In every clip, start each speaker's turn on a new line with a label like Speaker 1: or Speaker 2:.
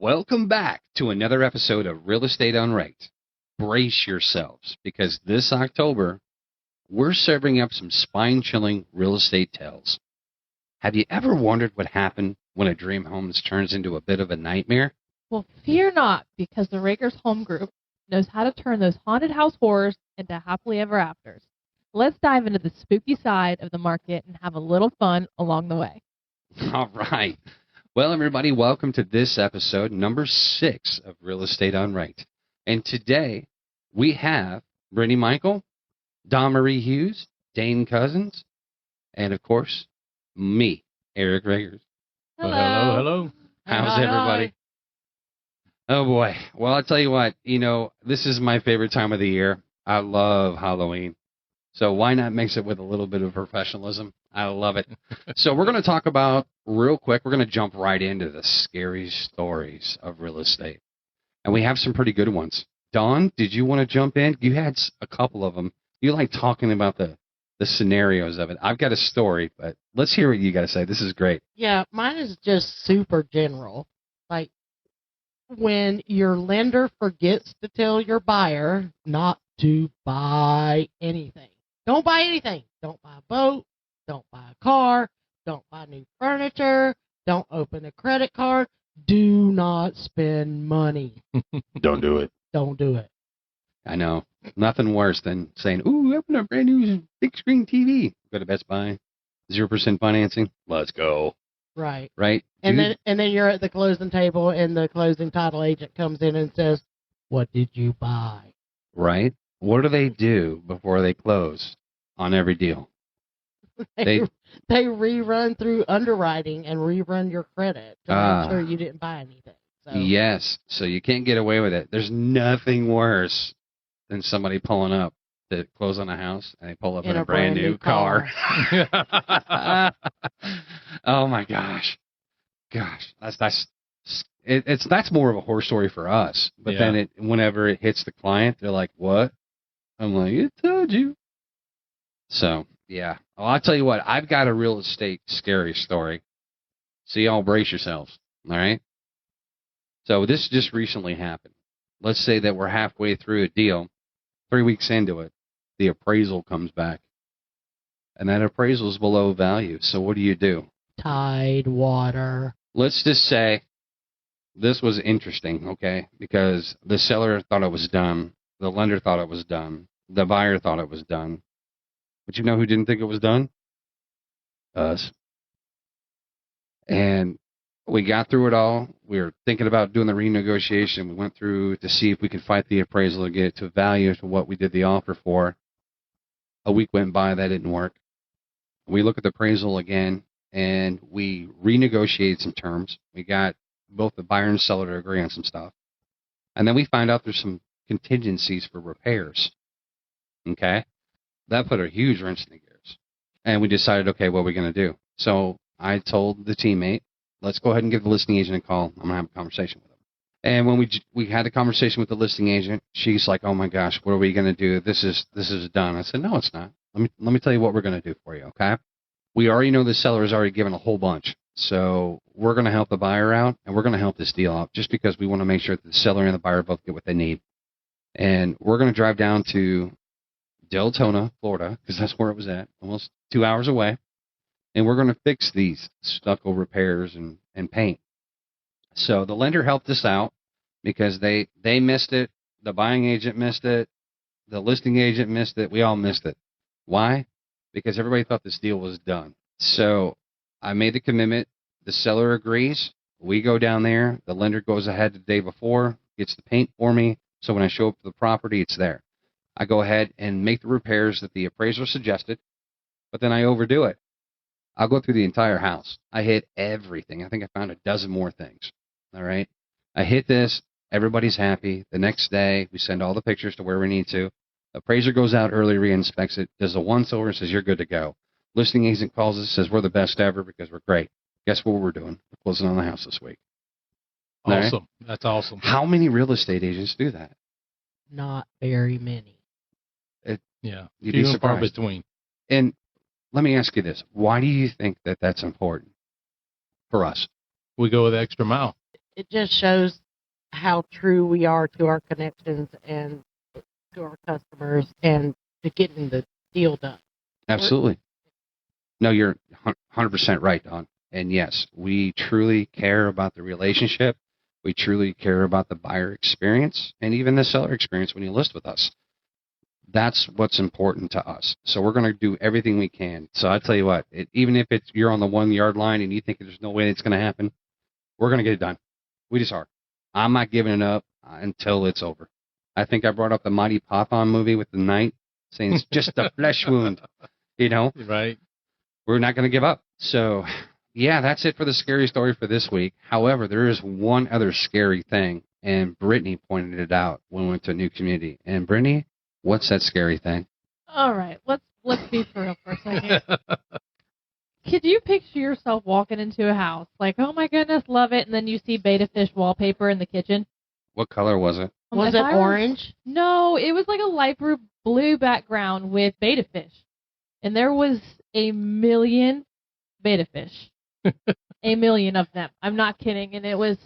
Speaker 1: Welcome back to another episode of Real Estate UnRaked. Brace yourselves, because this October, we're serving up some spine-chilling real estate tales. Have you ever wondered what happened when a dream home turns into a bit of a nightmare?
Speaker 2: Well, fear not, because the Rakers Home Group knows how to turn those haunted house horrors into happily ever afters. Let's dive into the spooky side of the market and have a little fun along the way.
Speaker 1: All right. Well, everybody, welcome to this episode, number 6 of Real Estate UnRaked. And today, we have Brittany Michael, Dawn Marie Hughes, Dane Cousins, and, of course, me, Eric Rakers.
Speaker 2: Hello.
Speaker 3: Hello.
Speaker 1: How's everybody? Oh, boy. Well, I'll tell you what, this is my favorite time of the year. I love Halloween. So why not mix it with a little bit of professionalism? I love it. So we're going to talk about, real quick, we're going to jump right into the scary stories of real estate. And we have some pretty good ones. Dawn, did you want to jump in? You had a couple of them. You like talking about the scenarios of it. I've got a story, but let's hear what you got to say. This is great.
Speaker 4: Yeah, mine is just super general. Like when your lender forgets to tell your buyer not to buy anything. Don't buy anything. Don't buy a boat. Don't buy a car. Don't buy new furniture. Don't open a credit card. Do not spend money.
Speaker 3: Don't do it.
Speaker 4: Don't do it.
Speaker 1: I know. Nothing worse than saying, ooh, open a brand new big screen TV. Go to Best Buy. 0% financing. Let's go.
Speaker 4: Right.
Speaker 1: Right?
Speaker 4: And then you're at the closing table and the closing title agent comes in and says, "What did you buy?"
Speaker 1: Right? What do they do before they close on every deal?
Speaker 4: They rerun through underwriting and rerun your credit to make sure you didn't buy anything. So.
Speaker 1: Yes. So you can't get away with it. There's nothing worse than somebody pulling up to close on a house and they pull up in a brand new car. Oh my gosh. That's more of a horror story for us. But then whenever it hits the client, they're like, "What?" I'm like, "I told you." So, yeah. Well, I'll tell you what, I've got a real estate scary story. So y'all brace yourselves. All right? So this just recently happened. Let's say that we're halfway through a deal, 3 weeks into it, the appraisal comes back. And that appraisal is below value. So what do?
Speaker 4: Tide water.
Speaker 1: Let's just say this was interesting, okay? Because the seller thought it was done. The lender thought it was done. The buyer thought it was done. But you know who didn't think it was done? Us. And we got through it all. We were thinking about doing the renegotiation. We went through to see if we could fight the appraisal and get it to value to what we did the offer for. A week went by. That didn't work. We look at the appraisal again, and we renegotiated some terms. We got both the buyer and seller to agree on some stuff. And then we find out there's some contingencies for repairs. Okay? That put a huge wrench in the gears. And we decided, okay, what are we going to do? So I told the teammate, let's go ahead and give the listing agent a call. I'm going to have a conversation with him. And when we had a conversation with the listing agent, she's like, "Oh my gosh, what are we going to do? This is done." I said, "No, it's not. Let me tell you what we're going to do for you, okay? We already know the seller has already given a whole bunch. So we're going to help the buyer out, and we're going to help this deal out just because we want to make sure that the seller and the buyer both get what they need. And we're going to drive down to Deltona, Florida, because that's where it was at, almost 2 hours away. And we're going to fix these stucco repairs and paint." So the lender helped us out because they missed it. The buying agent missed it. The listing agent missed it. We all missed it. Why? Because everybody thought this deal was done. So I made the commitment. The seller agrees. We go down there. The lender goes ahead the day before, gets the paint for me. So when I show up to the property, it's there. I go ahead and make the repairs that the appraiser suggested, but then I overdo it. I'll go through the entire house. I hit everything. I think I found a dozen more things. All right. I hit this. Everybody's happy. The next day, we send all the pictures to where we need to. The appraiser goes out early, re-inspects it, does a once-over, and says, "You're good to go." Listing agent calls us, says, "We're the best ever because we're great." Guess what we're doing? We're closing on the house this week.
Speaker 3: Awesome.
Speaker 1: Right?
Speaker 3: That's awesome.
Speaker 1: How many real estate agents do that?
Speaker 4: Not very many.
Speaker 3: Yeah.
Speaker 1: You'd be
Speaker 3: Few and far
Speaker 1: surprised.
Speaker 3: between.
Speaker 1: And let me ask you this. Why do you think that that's important for us?
Speaker 3: We go the extra mile.
Speaker 4: it just shows how true we are to our connections and to our customers and to getting the deal done.
Speaker 1: Absolutely. No, you're 100% right, Don. And yes, we truly care about the relationship. We truly care about the buyer experience and even the seller experience when you list with us. That's what's important to us. So we're going to do everything we can. So I tell you what, even if you're on the 1 yard line and you think there's no way it's going to happen, we're going to get it done. We just are. I'm not giving it up until it's over. I think I brought up the Mighty Python movie with the knight, saying it's just a flesh wound. You know?
Speaker 3: Right.
Speaker 1: We're not going to give up. So, yeah, that's it for the scary story for this week. However, there is one other scary thing, and Brittany pointed it out when we went to a new community. And Brittany, what's that scary thing?
Speaker 2: All right, let's be for real for a second. Could you picture yourself walking into a house like, oh my goodness, love it, and then you see betta fish wallpaper in the kitchen?
Speaker 1: What color was it?
Speaker 4: Was it orange?
Speaker 2: No, it was like a light blue background with betta fish. And there was a million betta fish. A million of them. I'm not kidding. And it was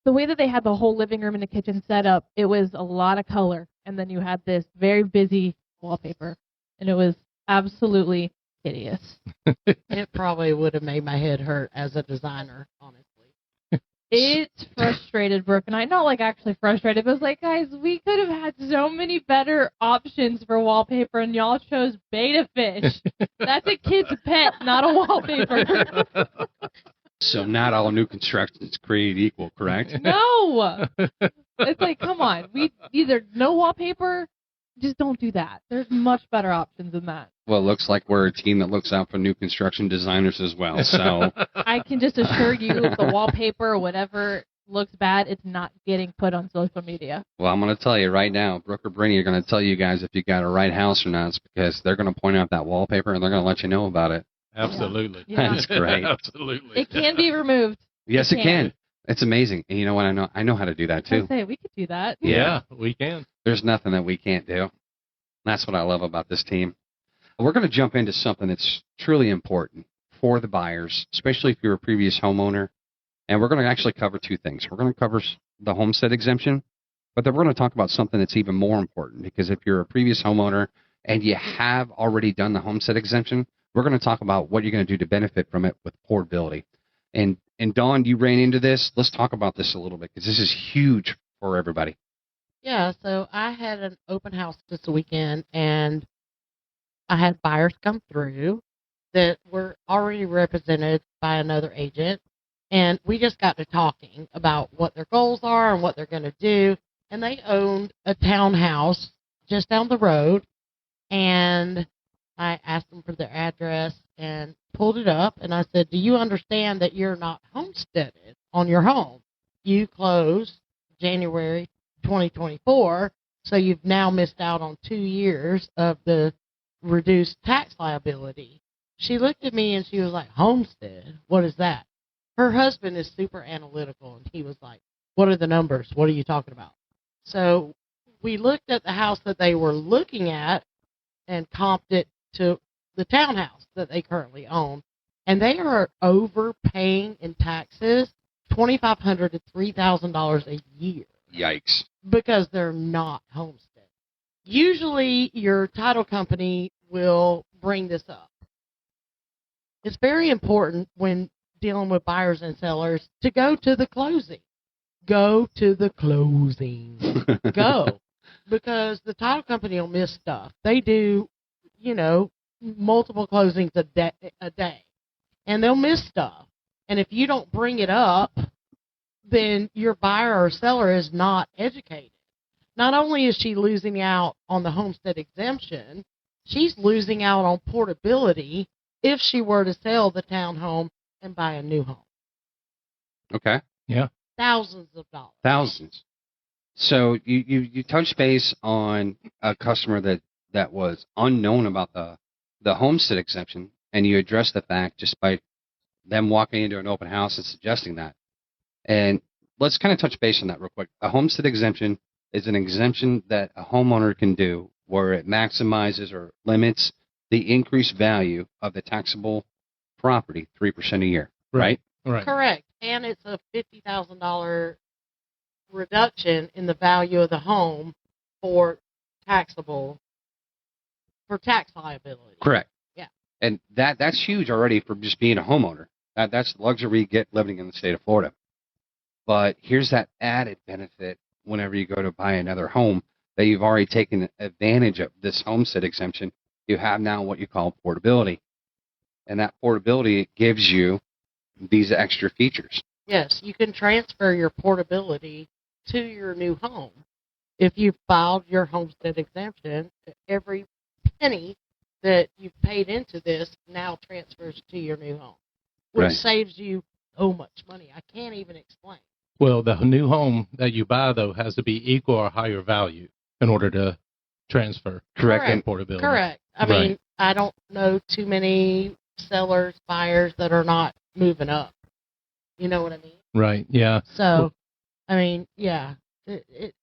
Speaker 2: the way that they had the whole living room and the kitchen set up. It was a lot of color. And then you had this very busy wallpaper. And it was absolutely hideous.
Speaker 4: It probably would have made my head hurt as a designer, honestly.
Speaker 2: It frustrated Brooke and I. Not like actually frustrated, but it was like, guys, we could have had so many better options for wallpaper, and y'all chose betta fish. That's a kid's pet, not a wallpaper.
Speaker 1: So not all new construction is created equal, correct?
Speaker 2: No. It's like, come on. We either no wallpaper, just don't do that. There's much better options than that.
Speaker 1: Well, it looks like we're a team that looks out for new construction designers as well. So
Speaker 2: I can just assure you if the wallpaper or whatever looks bad, it's not getting put on social media.
Speaker 1: Well, I'm going to tell you right now, Brooke or Brittany are going to tell you guys if you got a right house or not. It's because they're going to point out that wallpaper and they're going to let you know about it.
Speaker 3: Absolutely.
Speaker 2: Yeah.
Speaker 1: That's great.
Speaker 3: Absolutely.
Speaker 2: It can be removed.
Speaker 1: Yes, it can. It's amazing. And you know what? I know how to do that too.
Speaker 2: I say we could do that.
Speaker 3: Yeah, we can.
Speaker 1: There's nothing that we can't do. That's what I love about this team. We're going to jump into something that's truly important for the buyers, especially if you're a previous homeowner. And we're going to actually cover two things. We're going to cover the homestead exemption, but then we're going to talk about something that's even more important, because if you're a previous homeowner and you have already done the homestead exemption, we're going to talk about what you're going to do to benefit from it with portability. And Dawn, you ran into this. Let's talk about this a little bit, because this is huge for everybody.
Speaker 4: Yeah, so I had an open house this weekend, and I had buyers come through that were already represented by another agent, and we just got to talking about what their goals are and what they're going to do. And they owned a townhouse just down the road, and I asked them for their address and pulled it up, and I said, do you understand that you're not homesteaded on your home? You closed January 2024, so you've now missed out on 2 years of the reduced tax liability. She looked at me and she was like, homestead? What is that? Her husband is super analytical, and he was like, what are the numbers? What are you talking about? So we looked at the house that they were looking at and comped it to the townhouse that they currently own, and they are overpaying in taxes $2,500 to $3,000 a year.
Speaker 1: Yikes.
Speaker 4: Because they're not homestead. Usually your title company will bring this up. It's very important when dealing with buyers and sellers to go to the closing. Go to the closing. Go. Because the title company will miss stuff. They do, multiple closings a day. And they'll miss stuff. And if you don't bring it up, then your buyer or seller is not educated. Not only is she losing out on the homestead exemption, she's losing out on portability if she were to sell the townhome and buy a new home.
Speaker 1: Okay.
Speaker 3: Yeah.
Speaker 4: Thousands of dollars.
Speaker 1: Thousands. So you touched base on a customer that was unknown about the homestead exemption, and you addressed the fact just by them walking into an open house and suggesting that. And let's kind of touch base on that real quick. A homestead exemption is an exemption that a homeowner can do where it maximizes or limits the increased value of the taxable property 3% a year, right?
Speaker 3: Right.
Speaker 4: Correct. and it's a $50,000 reduction in the value of the home for taxable, for tax liability.
Speaker 1: Correct.
Speaker 4: Yeah.
Speaker 1: And that's huge already for just being a homeowner. That's the luxury you get living in the state of Florida. But here's that added benefit whenever you go to buy another home that you've already taken advantage of this homestead exemption. You have now what you call portability. And that portability gives you these extra features.
Speaker 4: Yes, you can transfer your portability to your new home. If you filed your homestead exemption, every penny that you've paid into this now transfers to your new home, which
Speaker 1: Right.
Speaker 4: saves you so much money. I can't even explain.
Speaker 3: Well, the new home that you buy, though, has to be equal or higher value in order to transfer.
Speaker 1: Correct.
Speaker 4: Correct.
Speaker 3: Portability.
Speaker 4: Correct. I
Speaker 3: Right.
Speaker 4: mean, I don't know too many sellers, buyers that are not moving up. You know what I mean?
Speaker 3: Right. Yeah.
Speaker 4: So, I mean, yeah, it's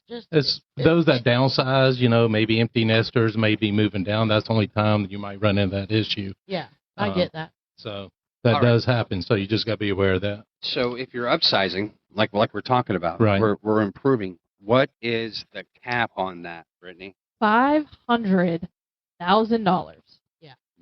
Speaker 4: just
Speaker 3: It's those that downsize, maybe empty nesters, maybe moving down. That's the only time that you might run into that issue.
Speaker 4: yeah, I get that.
Speaker 3: So that
Speaker 1: All
Speaker 3: does happen. So you just got to be aware of that.
Speaker 1: So if you're upsizing, like we're talking about,
Speaker 3: Right.
Speaker 1: we're improving. What is the cap on that, Brittany?
Speaker 2: $500,000.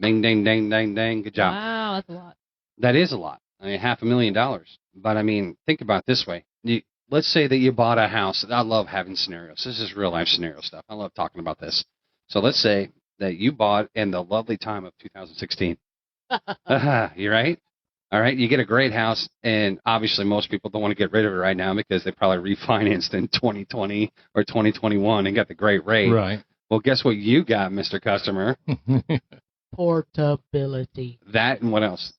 Speaker 1: Ding, ding, ding, ding, ding. Good job.
Speaker 2: Wow, that's a lot.
Speaker 1: That is a lot. I mean, $500,000. But I mean, think about it this way. Let's say that you bought a house. I love having scenarios. This is real life scenario stuff. I love talking about this. So let's say that you bought in the lovely time of 2016. You're right. All right. You get a great house, and obviously most people don't want to get rid of it right now because they probably refinanced in 2020 or 2021 and got the great rate.
Speaker 3: Right.
Speaker 1: Well, guess what you got, Mr. Customer?
Speaker 4: Portability.
Speaker 1: That and what else?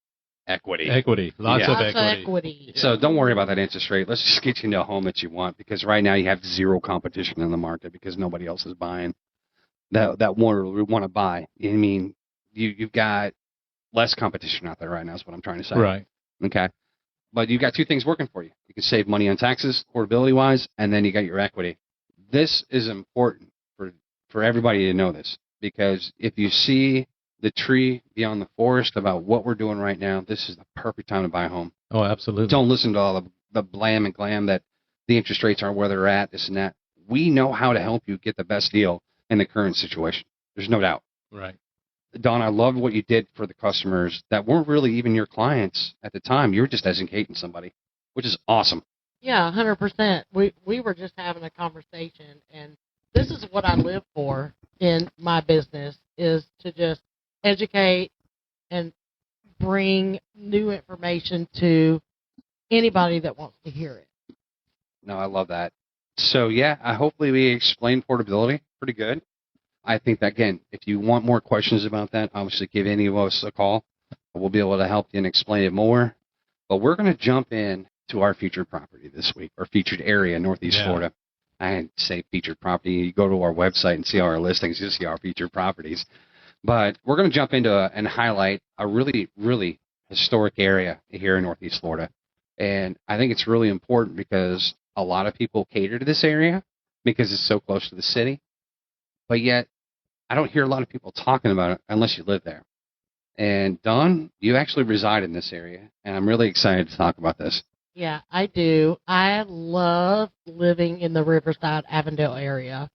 Speaker 1: Equity.
Speaker 3: Equity. Lots
Speaker 1: Yeah.
Speaker 3: of
Speaker 4: Lots
Speaker 3: equity.
Speaker 4: of equity.
Speaker 1: So don't worry about that interest rate. Let's just get you into a home that you want, because right now you have zero competition in the market because nobody else is buying that want to buy. I mean, you've got less competition out there right now is what I'm trying to say.
Speaker 3: Right.
Speaker 1: Okay. But you've got two things working for you. You can save money on taxes, portability wise, and then you got your equity. This is important for everybody to know this, because if you see the tree beyond the forest about what we're doing right now, this is the perfect time to buy a home.
Speaker 3: Oh, absolutely.
Speaker 1: Don't listen to all the blam and glam that the interest rates aren't where they're at, this and that. We know how to help you get the best deal in the current situation. There's no doubt.
Speaker 3: Right.
Speaker 1: Don, I loved what you did for the customers that weren't really even your clients at the time. You were just educating somebody, which is awesome.
Speaker 4: Yeah, 100%. We were just having a conversation, and this is what I live for in my business, is to just educate and bring new information to anybody that wants to hear it.
Speaker 1: No, I love that. So, yeah, hopefully we explained portability pretty good. I think that, again, if you want more questions about that, obviously give any of us a call. We'll be able to help you and explain it more. But we're going to jump in to our featured property this week, our featured area, Northeast Florida. I say featured property. You go to our website and see all our listings. You see our featured properties. But we're going to jump into and highlight a really, really historic area here in Northeast Florida. And I think it's really important because a lot of people cater to this area because it's so close to the city. But yet, I don't hear a lot of people talking about it unless you live there. And Dawn, you actually reside in this area, and I'm really excited to talk about this.
Speaker 4: Yeah, I do. I love living in the Riverside, Avondale area.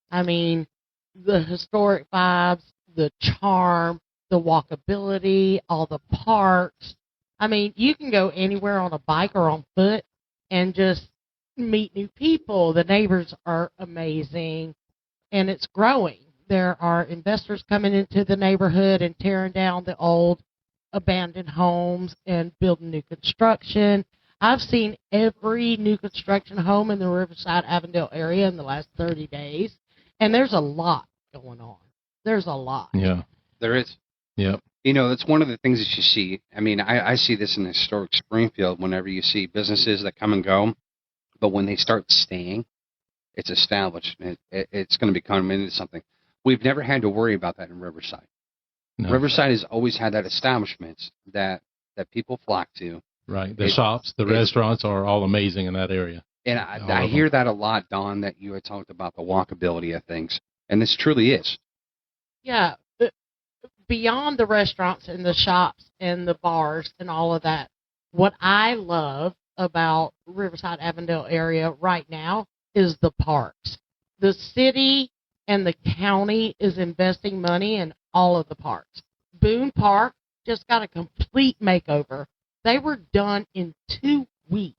Speaker 4: I mean, the historic vibes, the charm, the walkability, all the parks. I mean, you can go anywhere on a bike or on foot and just meet new people. The neighbors are amazing, and it's growing. There are investors coming into the neighborhood and tearing down the old abandoned homes and building new construction. I've seen every new construction home in the Riverside, Avondale area in the last 30 days, and there's a lot going on. There's a lot.
Speaker 3: Yeah.
Speaker 1: There is.
Speaker 3: Yep.
Speaker 1: You know, that's one of the things that you see. I mean, I see this in historic Springfield whenever you see businesses that come and go, but when they start staying, it's established. It's going to become into something. We've never had to worry about that in Riverside.
Speaker 3: No.
Speaker 1: Riverside has always had that establishments that people flock to.
Speaker 3: Right. The shops, the restaurants are all amazing in that area.
Speaker 1: And I hear that a lot, Don, that you had talked about the walkability of things. And this truly is.
Speaker 4: Yeah. Beyond the restaurants and the shops and the bars and all of that, What I love about Riverside Avondale area right now is the parks. The city and the county is investing money in all of the parks. Boone Park just got a complete makeover. They were done in 2 weeks.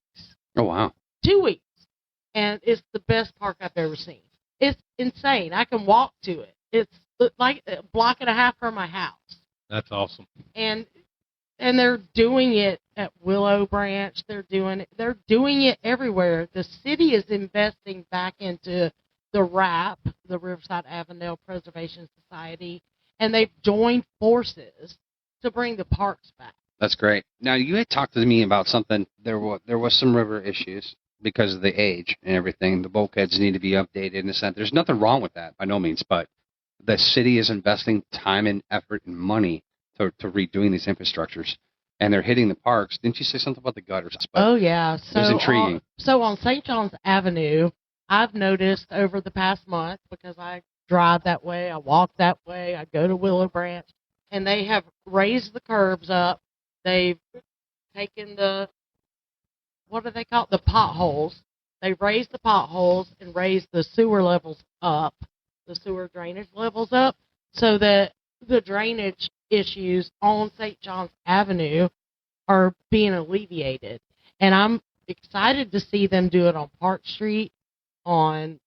Speaker 1: Oh, wow.
Speaker 4: 2 weeks. And it's the best park I've ever seen. It's insane. I can walk to it. It's like a block and a half from my house.
Speaker 3: That's awesome.
Speaker 4: And they're doing it at Willow Branch. They're doing it everywhere. The city is investing back into the RAP, the Riverside Avondale Preservation Society, and they've joined forces to bring the parks back.
Speaker 1: That's great. Now, you had talked to me about something. There was some river issues because of the age and everything. The bulkheads need to be updated in a sense. There's nothing wrong with that by no means, but the city is investing time and effort and money to redoing these infrastructures, and they're hitting the parks. Didn't you say something about the gutters?
Speaker 4: Oh, yeah. So,
Speaker 1: it was intriguing.
Speaker 4: On St. Johns Avenue, I've noticed over the past month, because I drive that way, I walk that way, I go to Willow Branch, and they have raised the curbs up. They've taken what do they call it? The potholes. They've raised the potholes and raised the sewer levels up, the sewer drainage levels up, so that the drainage issues on St. Johns Avenue are being alleviated. And I'm excited to see them do it on Park Street, on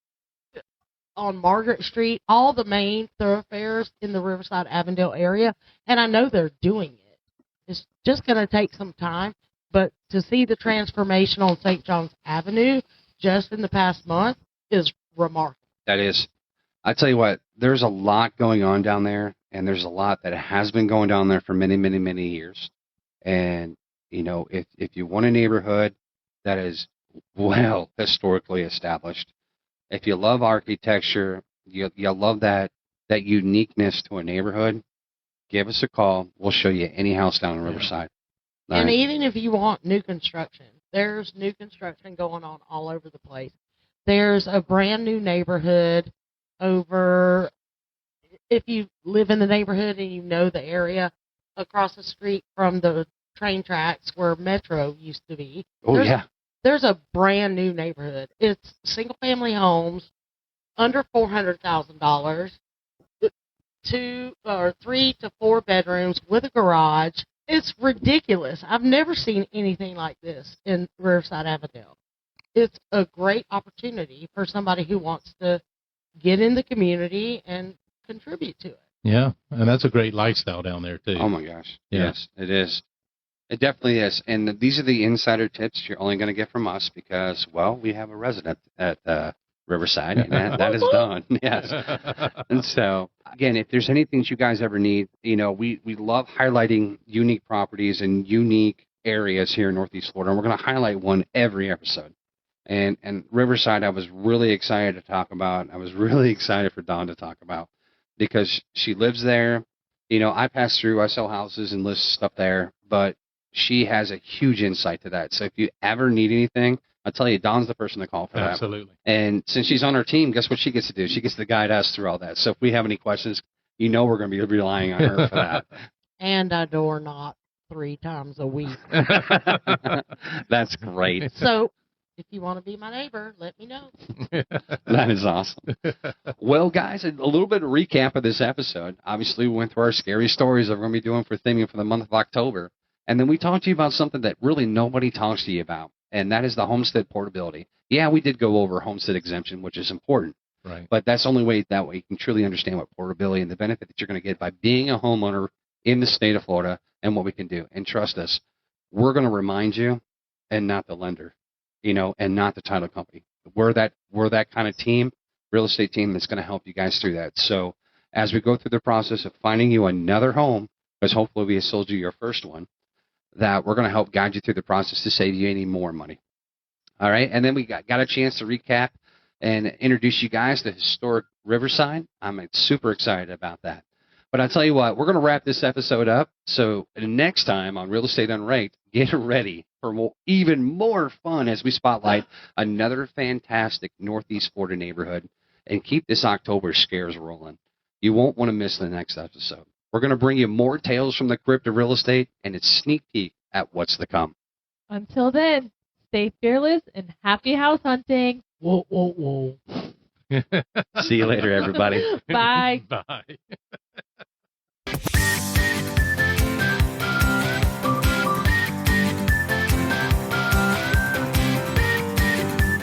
Speaker 4: Margaret Street, all the main thoroughfares in the Riverside Avondale area. And I know they're doing it. It's just going to take some time. But to see the transformation on St. Johns Avenue just in the past month is remarkable.
Speaker 1: That is. I tell you what, there's a lot going on down there, and there's a lot that has been going down there for many, many, many years. And, if you want a neighborhood that is well historically established, if you love architecture, you love that uniqueness to a neighborhood, give us a call. We'll show you any house down in Riverside.
Speaker 4: And even if you want new construction, there's new construction going on all over the place. There's a brand new neighborhood over, if you live in the neighborhood and you know the area, across the street from the train tracks where Metro used to be.
Speaker 1: Oh, yeah.
Speaker 4: There's a brand new neighborhood. It's single family homes under $400,000, 3 to 4 bedrooms with a garage. It's ridiculous. I've never seen anything like this in Riverside Avondale. It's a great opportunity for somebody who wants to get in the community and contribute to it.
Speaker 3: Yeah, and that's a great lifestyle down there, too.
Speaker 1: Oh, my gosh. Yeah. Yes, it is. It definitely is. And these are the insider tips you're only going to get from us because, well, we have a resident at Riverside, and that is done. Yes. And so, again, if there's anything you guys ever need, we love highlighting unique properties and unique areas here in Northeast Florida, and we're going to highlight one every episode. And Riverside, I was really excited to talk about. I was really excited for Dawn to talk about because she lives there. I pass through, I sell houses and list stuff there, but she has a huge insight to that. So if you ever need anything, I'll tell you, Dawn's the person to call for that.
Speaker 3: Absolutely.
Speaker 1: And since she's on our team, guess what she gets to do? She gets to guide us through all that. So if we have any questions, we're going to be relying on her for that.
Speaker 4: And I door knock 3 times a week.
Speaker 1: That's great.
Speaker 4: So if you want to be my neighbor, let me know.
Speaker 1: That is awesome. Well, guys, a little bit of recap of this episode. Obviously, we went through our scary stories that we're going to be doing for theming for the month of October. And then we talked to you about something that really nobody talks to you about, and that is the Homestead portability. Yeah, we did go over Homestead exemption, which is important.
Speaker 3: Right. But
Speaker 1: that's the only way that way you can truly understand what portability and the benefit that you're going to get by being a homeowner in the state of Florida and what we can do. And trust us, we're going to remind you and not the lender, and not the title company. We're that kind of team, real estate team that's going to help you guys through that. So as we go through the process of finding you another home, because hopefully we have sold you your first one, that we're going to help guide you through the process to save you any more money. All right, and then we got a chance to recap and introduce you guys to historic Riverside. I'm super excited about that. But I'll tell you what, we're going to wrap this episode up. So next time on Real Estate UnRaked, get ready for even more fun as we spotlight another fantastic Northeast Florida neighborhood and keep this October scares rolling. You won't want to miss the next episode. We're going to bring you more tales from the crypt of real estate and a sneak peek at what's to come.
Speaker 2: Until then, stay fearless and happy house hunting.
Speaker 4: Whoa, whoa, whoa.
Speaker 1: See you later, everybody.
Speaker 2: Bye.
Speaker 3: Bye.